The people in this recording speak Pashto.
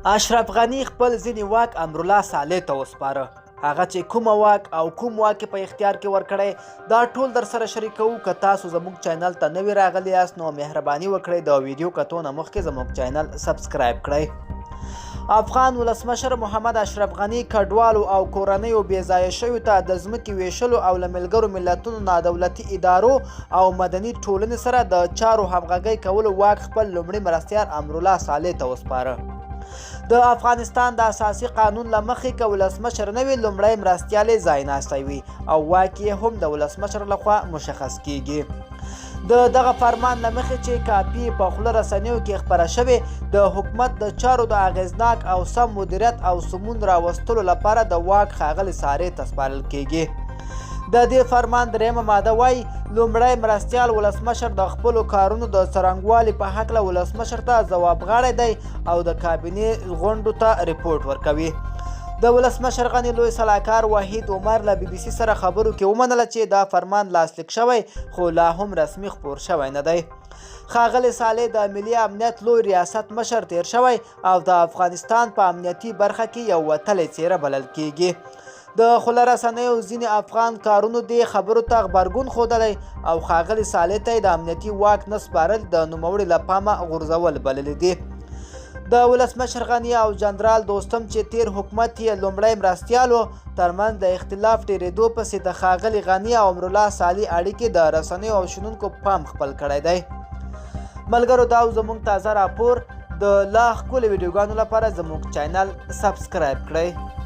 اشرف غني خپل ځینې واک امرالله صالح ته وسپاره. هغه چې کوم واک او کوم واک په اختیار کې ورکړی دا ټول در سره شریکوو. که تاسو زموږ چینل ته نوي راغلي یاست نو مهرباني وکړئ د ویډیو کتو نه مخکې زموږ چینل سبسکرایب کړئ. افغان ولسمشر محمد اشرف غني کډوالو او کورنیو بېځایه شویو ته د ځمکې ویشلو او له ملګرو ملتونو نادولتي ادارو او مدني ټولنې سره د چارو همغږۍ کولو واک خپل لومړي مرستیال امرالله صالح ته وسپاره. د افغانستان د اساسي قانون له مخې که ولسمشر نه وي لومړی مرستیال یې ځایناستی وي او واک یې هم د ولسمشر لخوا مشخص کیږي. د دغه فرمان له مخې چې کاپي په خوله رسنیو کې خپره شوې د حکومت د چارو د اغیزناک او سم مدیریت او سمون راوستلو لپاره د واک ښاغلي صالح ته سپارل کیږي. د دې فرمان درېیمه ماده وایي لومړی مرستیال ولسمشر د خپلو کارونو د څرنګوالي په هکله ولسمشر ته ځوابغاړی دی او د کابینې غونډو ته ریپورټ ورکوي. د ولسمشر غني لوی سلاکار وحید عمر له بي بي سي سره خبرو کې ومنله چې دا فرمان لاسلیک شوی خو لا هم رسمي خپور شوی نه دی. ښاغلي صالح د ملي امنیت لوی ریاست مشر تیر شوی او د افغانستان په امنیتي برخه کې یو وتلی څیره بلل کیږي. د خوله رسنیو ځینې افغان کارونو دې خبرو ته غبرګون ښودلی او ښاغلي صالح ته یې د امنیتي واک نه سپارل د نوموړي له پامه غورځول بللی دي. د ولسمشر غني او جنرال دوستم چې تیر حکومت یې لومړی مرستیال و ترمنځ د اختلاف ډېرېدو پسې د ښاغلي غني او امرالله صالح اړیکې د رسنیو او شنونکو پام خپل کړی دی. ملګرو دا زموږ تازه راپور. د لا ښکلو ویډیوګانو لپاره زموږ چینل سبسکرایب کړئ.